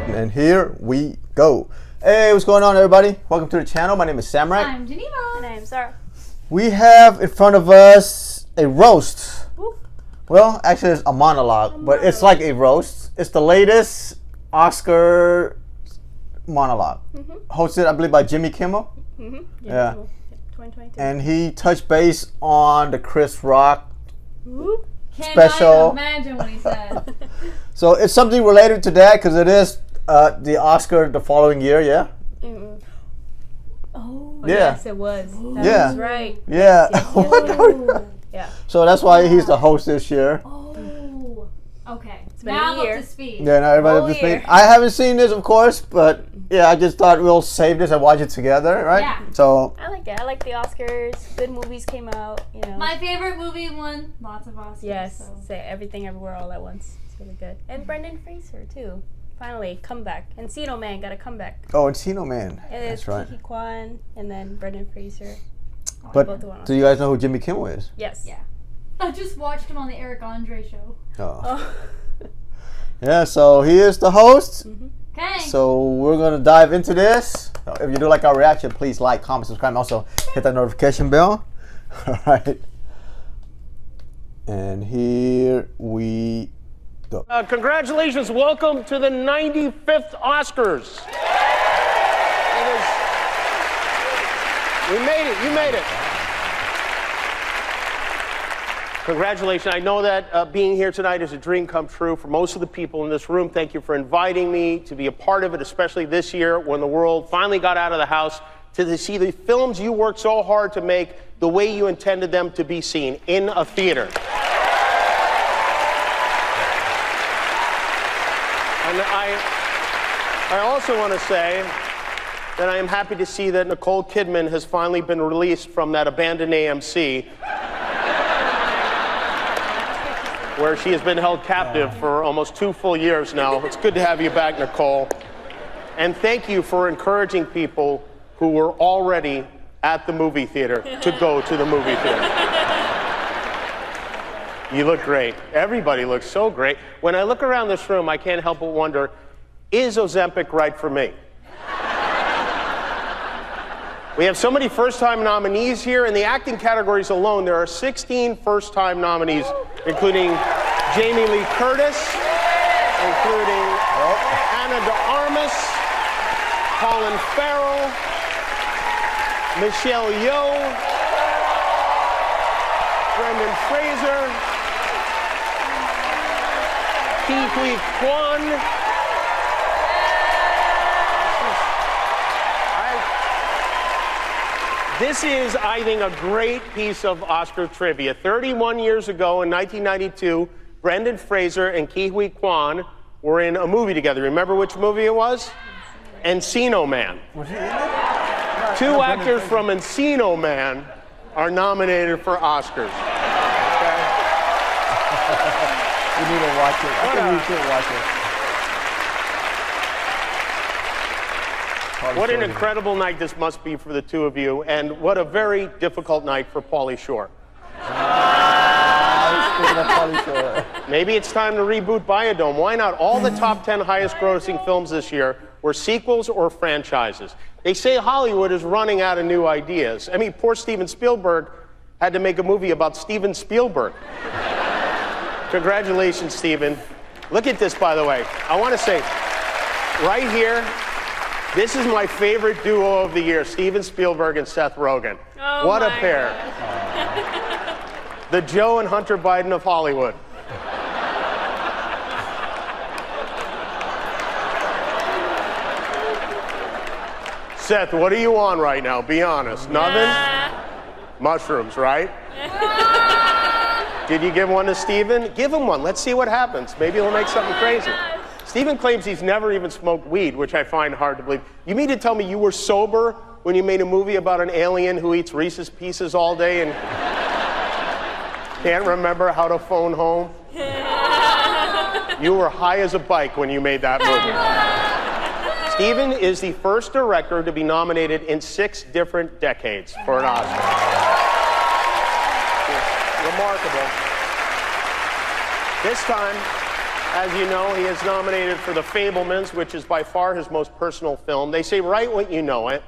And here we go. Hey, what's going on, everybody? Welcome to the channel. My name is Samurai. I'm Geneva. And I'm Sarah. We have in front of us a roast. Ooh. Well, actually, it's a monologue, but it's like a roast. It's the latest Oscar monologue, hosted, I believe, by JimmyKimmel. Yeah. 2022. And he touched base on the ChrisRock Cannot special. imagine what he said. So it's something related to that because it is the Oscar the following year, yeah? Oh, Yeah. yes, it was. That Yeah. was right. Yeah. Oh. Yeah. So that's why he's the host this year. Oh. Okay. been Now a I'm up year. to speed. Yeah, now everybody Whole up to speed. year. I haven't seen this, of course, but yeah, I just thought we'll save this and watch it together, right? Yeah. So I like it. I like the Oscars. Good movies came out, you know. My favorite movie won lots of Oscars. Yes. So. Say Everything Everywhere All at Once. It's really good. And Brendan Fraser, too. Finally, comeback. Encino Man got a comeback. Encino Man. It is That's right. Kiki Kwan and then Brendan Fraser. But both won do you guys know who Jimmy Kimmel is? Yes. Yeah. I just watched him on the Eric Andre show. Oh. Oh. Yeah, so he is the host. Okay. So we're going to dive into this. If you do like our reaction, please like, comment, subscribe, and also hit that notification bell. All right. And here we go. Congratulations, welcome to the 95th Oscars. We made it, you made it. Congratulations, I know that being here tonight is a dream come true for most of the people in this room. Thank you for inviting me to be a part of it, especially this year when the world finally got out of the house to see the films you worked so hard to make the way you intended them to be seen, in a theater. And I also want to say that I am happy to see that Nicole Kidman has finally been released from that abandoned AMC where she has been held captive for almost 2 full years now. It's good to have you back, Nicole. And thank you for encouraging people who were already at the movie theater to go to the movie theater. You look great. Everybody looks so great. When I look around this room, I can't help but wonder, is Ozempic right for me? We have so many first-time nominees here. In the acting categories alone, there are 16 first-time nominees, including Jamie Lee Curtis, including Ana de Armas, Colin Farrell, Michelle Yeoh, Brendan Fraser, Ki Kwan. This is, I think, a great piece of Oscar trivia. 31 years ago, in 1992, Brendan Fraser and Ki Kwan were in a movie together. Remember which movie it was? Encino Man. Was he in it? 2 actors from Encino Man are nominated for Oscars. Okay? You need to watch it. I think you should watch it. What an incredible night this must be for the two of you, and what a very difficult night for Pauly Shore. Maybe it's time to reboot Biodome. Why not? All the top 10 highest grossing films this year were sequels or franchises. They say Hollywood is running out of new ideas. I mean, poor Steven Spielberg had to make a movie about Steven Spielberg. Congratulations, Steven. Look at this, by the way. I want to say, right here, this is my favorite duo of the year, Steven Spielberg and Seth Rogen. Oh, what a pair. The Joe and Hunter Biden of Hollywood. Seth, what are you on right now? Be honest. Nothing? Mushrooms, right? Did you give one to Steven? Give him one. Let's see what happens. Maybe he'll make something crazy. Steven claims he's never even smoked weed, which I find hard to believe. You mean to tell me you were sober when you made a movie about an alien who eats Reese's Pieces all day and can't remember how to phone home? You were high as a bike when you made that movie. Steven is the first director to be nominated in 6 different decades for an Oscar. Remarkable. This time, As you know, he is nominated for The Fabelmans, which is by far his most personal film. They say write what you know it,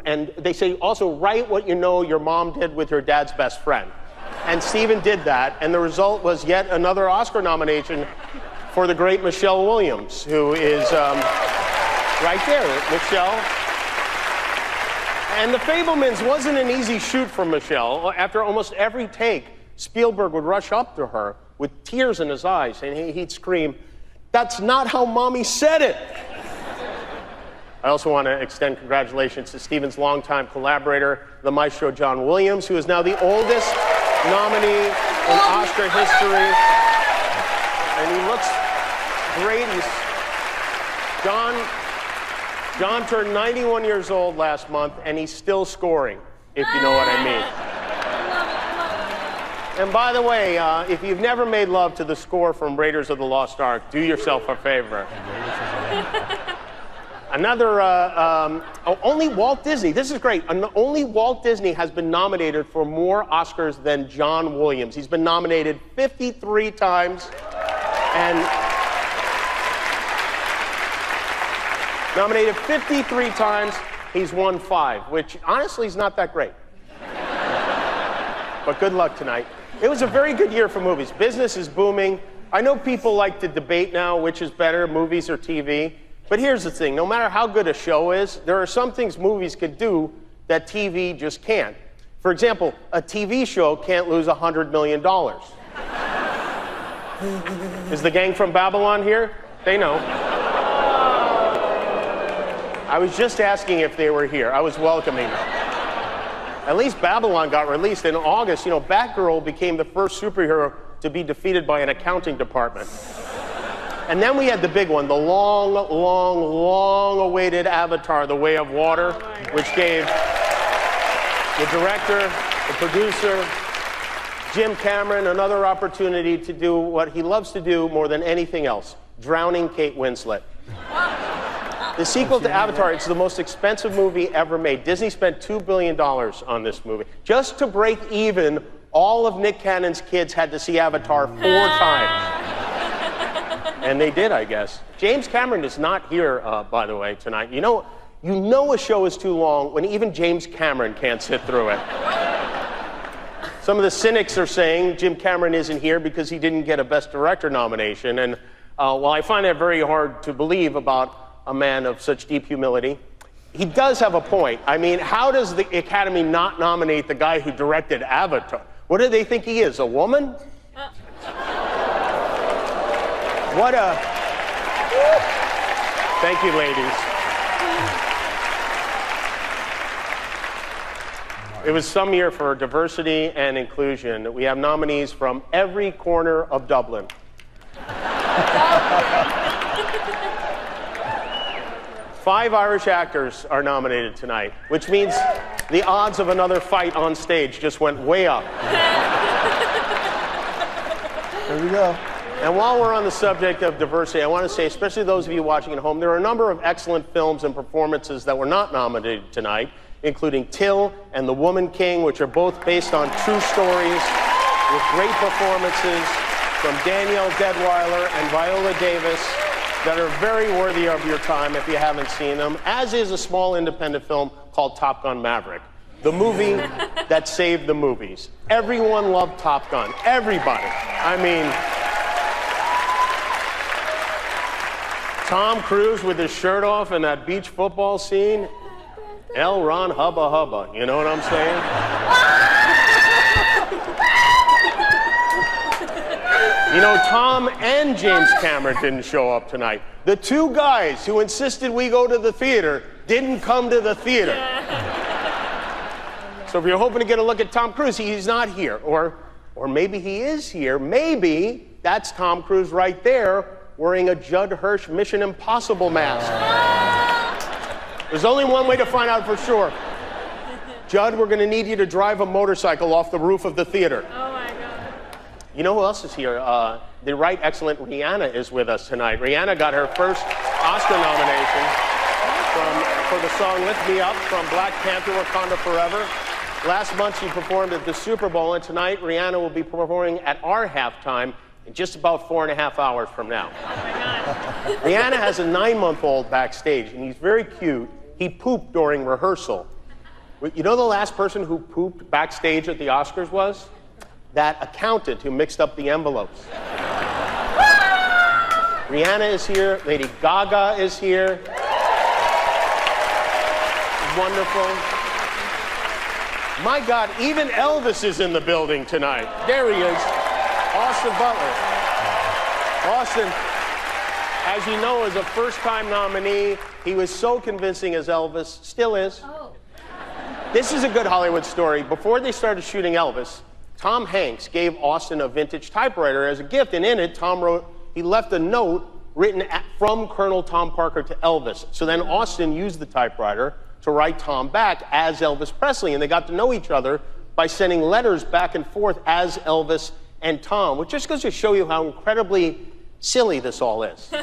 and they say also write what you know your mom did with your dad's best friend. And Steven did that, and the result was yet another Oscar nomination for the great Michelle Williams, who is right there, Michelle. And The Fabelmans wasn't an easy shoot for Michelle. After almost every take, Spielberg would rush up to her with tears in his eyes, and he'd scream, "That's not how Mommy said it!" I also want to extend congratulations to Steven's longtime collaborator, the maestro John Williams, who is now the oldest nominee in Oscar history. And he looks great. John turned 91 years old last month, and he's still scoring, if you know what I mean. And by the way, if you've never made love to the score from Raiders of the Lost Ark, do yourself a favor. Only Walt Disney, this is great, only Walt Disney has been nominated for more Oscars than John Williams. He's been nominated 53 times, and nominated 53 times, he's won 5, which honestly is not that great. But good luck tonight. It was a very good year for movies. Business is booming. I know people like to debate now which is better, movies or TV. But here's the thing, no matter how good a show is, there are some things movies could do that TV just can't. For example, a TV show can't lose $100 million. Is the gang from Babylon here? They know. I was just asking if they were here. I was welcoming them. At least Babylon got released in August. You know, Batgirl became the first superhero to be defeated by an accounting department. And then we had the big one, the long-awaited Avatar, The Way of Water, which gave the director, the producer, Jim Cameron, another opportunity to do what he loves to do more than anything else, drowning Kate Winslet. The sequel to Avatar, it's the most expensive movie ever made. Disney spent $2 billion on this movie. Just to break even, all of Nick Cannon's kids had to see Avatar 4 times. And they did, I guess. James Cameron is not here, by the way, tonight. You know a show is too long when even James Cameron can't sit through it. Some of the cynics are saying Jim Cameron isn't here because he didn't get a Best Director nomination. And while I find that very hard to believe about a man of such deep humility, he does have a point. I mean, how does the Academy not nominate the guy who directed Avatar? What do they think he is, a woman? What a... Thank you, ladies. It was some year for diversity and inclusion. We have nominees from every corner of Dublin. 5 Irish actors are nominated tonight, which means the odds of another fight on stage just went way up. There we go. And while we're on the subject of diversity, I want to say, especially those of you watching at home, there are a number of excellent films and performances that were not nominated tonight, including Till and The Woman King, which are both based on true stories with great performances from Danielle Deadwyler and Viola Davis that are very worthy of your time if you haven't seen them, as is a small independent film called Top Gun Maverick, the movie that saved the movies. Everyone loved Top Gun. Everybody. I mean, Tom Cruise with his shirt off in that beach football scene. L. Ron Hubba Hubba. You know what I'm saying? You know, Tom and James Cameron didn't show up tonight. The 2 guys who insisted we go to the theater didn't come to the theater. So if you're hoping to get a look at Tom Cruise, he's not here. Or maybe he is here. Maybe that's Tom Cruise right there wearing a Judd Hirsch Mission Impossible mask. There's only one way to find out for sure. Judd, we're going to need you to drive a motorcycle off the roof of the theater. Oh my God. You know who else is here? The right excellent Rihanna is with us tonight. Rihanna got her first Oscar nomination for the song Lift Me Up from Black Panther Wakanda Forever. Last month she performed at the Super Bowl, and tonight Rihanna will be performing at our halftime in just about 4.5 hours from now. Oh my God. Rihanna has a 9-month-old backstage, and he's very cute. He pooped during rehearsal. You know the last person who pooped backstage at the Oscars was? That accountant who mixed up the envelopes. Rihanna is here. Lady Gaga is here. Wonderful. My God, even Elvis is in the building tonight. There he is. Austin Butler. Austin, as you know, is a first-time nominee. He was so convincing as Elvis, still is. Oh. This is a good Hollywood story. Before they started shooting Elvis, Tom Hanks gave Austin a vintage typewriter as a gift, and in it, he left a note written from Colonel Tom Parker to Elvis. So then Austin used the typewriter to write Tom back as Elvis Presley, and they got to know each other by sending letters back and forth as Elvis and Tom, which just goes to show you how incredibly silly this all is. You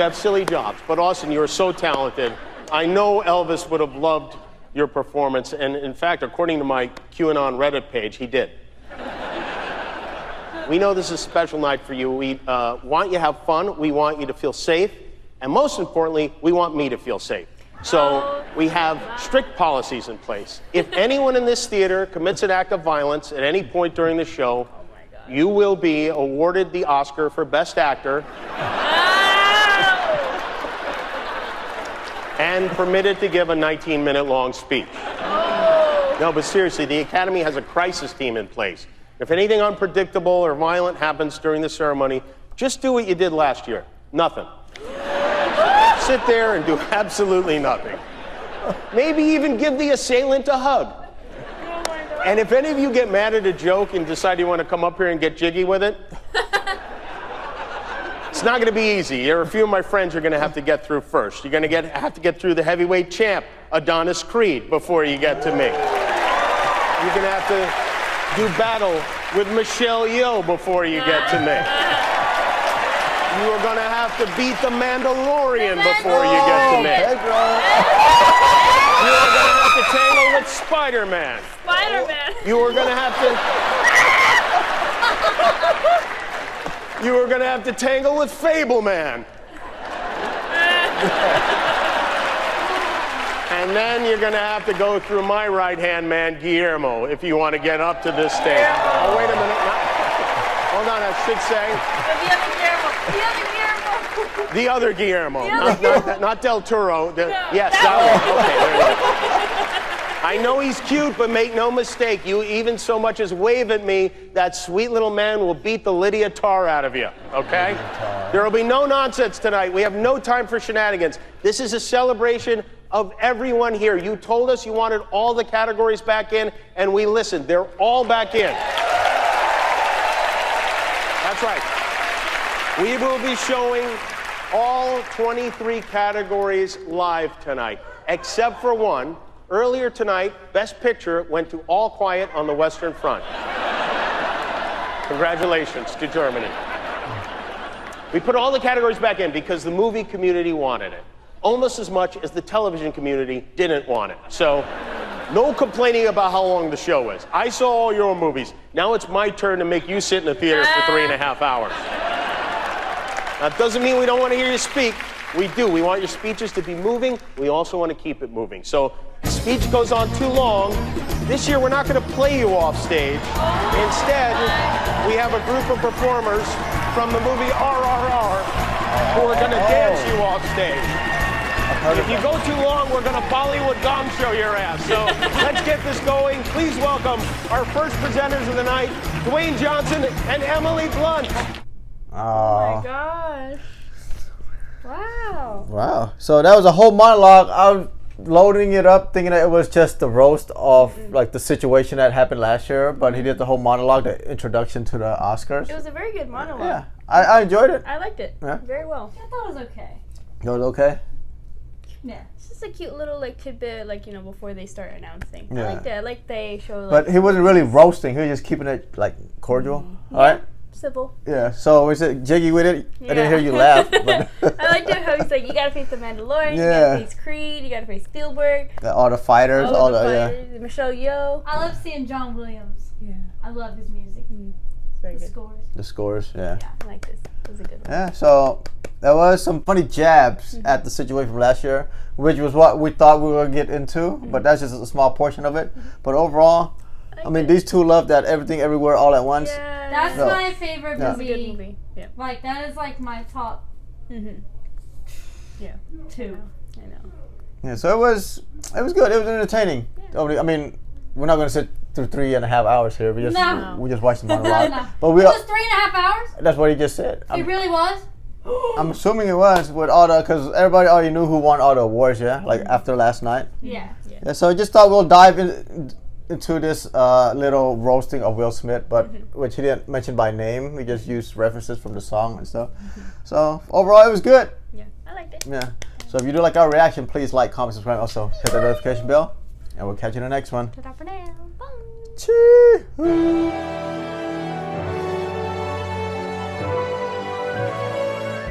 have silly jobs, but Austin, you're so talented. I know Elvis would have loved your performance, and in fact, according to my QAnon Reddit page, he did. We know this is a special night for you. We want you to have fun. We want you to feel safe. And most importantly, we want me to feel safe. So we have strict policies in place. If anyone in this theater commits an act of violence at any point during the show, you will be awarded the Oscar for Best Actor and permitted to give a 19-minute long speech. No, but seriously, the Academy has a crisis team in place. If anything unpredictable or violent happens during the ceremony, just do what you did last year. Nothing. Sit there and do absolutely nothing. Maybe even give the assailant a hug. And if any of you get mad at a joke and decide you want to come up here and get jiggy with it, it's not going to be easy. There are a few of my friends you're going to have to get through first. You're going to have to get through the heavyweight champ, Adonis Creed, before you get to me. You're going to have to do battle with Michelle Yeoh before you get to me. You are going to have to beat the Mandalorian before you get to me. You are going to have to tangle with Spider-Man. Spider-Man. You are going to have to... You are going to have to tangle with Fableman. And then you're going to have to go through my right-hand man, Guillermo, if you want to get up to this stage. Oh, wait a minute. Hold on, I should say. The other Guillermo. Not Del Toro. Yes, that one. Okay, there you go. I know he's cute, but make no mistake, you even so much as wave at me, that sweet little man will beat the Lydia Tarr out of you, okay? There will be no nonsense tonight. We have no time for shenanigans. This is a celebration of everyone here. You told us you wanted all the categories back in, and we listened. They're all back in. That's right. We will be showing all 23 categories live tonight, except for one. Earlier tonight, Best Picture went to All Quiet on the Western Front. Congratulations to Germany. We put all the categories back in because the movie community wanted it, almost as much as the television community didn't want it. So, no complaining about how long the show is. I saw all your movies. Now it's my turn to make you sit in the theater for 3.5 hours. That doesn't mean we don't want to hear you speak. We do. We want your speeches to be moving. We also want to keep it moving. So, if the speech goes on too long, this year we're not going to play you off stage. Instead, we have a group of performers from the movie RRR who are going to dance you off stage. If you go too long, we're going to Bollywood gong show your ass. So let's get this going. Please welcome our first presenters of the night, Dwayne Johnson and Emily Blunt. Oh my gosh. Wow. Wow. So that was a whole monologue. I was loading it up thinking that it was just the roast of like the situation that happened last year, but he did the whole monologue, the introduction to the Oscars. It was a very good monologue. Yeah. I enjoyed it. I liked it. Yeah. Very well. I thought it was okay. It was okay? Yeah. It's just a cute little like tidbit, like, you know, before they start announcing. Yeah. I liked it. I like they show like, But he wasn't really roasting. He was just keeping it like cordial. All right? civil. Yeah. So was it jiggy with it? Yeah. I didn't hear you laugh. But I liked it how he's like, you gotta face the Mandalorian, you Yeah. gotta face Creed, you gotta face Spielberg. all the fighters, all the fighters, Michelle Yeoh. I love seeing John Williams. Yeah. I love his music. It's very good. Scores. The scores, yeah. Yeah, I like this. This is a good one. Yeah, so there was some funny jabs at the situation from last year, which was what we thought we were going to get into, but that's just a small portion of it. But overall, I mean, these two love that Everything Everywhere All at Once. Yeah. That's No. my favorite Yeah. It's a good movie. Yeah. Like, that is like my top Yeah. 2. I know. Yeah, so it was good. It was entertaining. I mean, we're not going to sit through 3.5 hours here. We just No. we just watched the monologue. No. But It was 3.5 hours? that's what he just said. It really was? I'm assuming it was with all the, because everybody already knew who won all the awards, yeah? Like after last night. Yeah. Yeah, so I just thought we'll dive into this little roasting of Will Smith, but which he didn't mention by name. He just used references from the song and stuff. So overall, it was good. Yeah, I liked it. Yeah. So if you do like our reaction, please like, comment, subscribe. Also hit the notification bell, and we'll catch you in the next one. Ta-ta for now. Bye. Chee.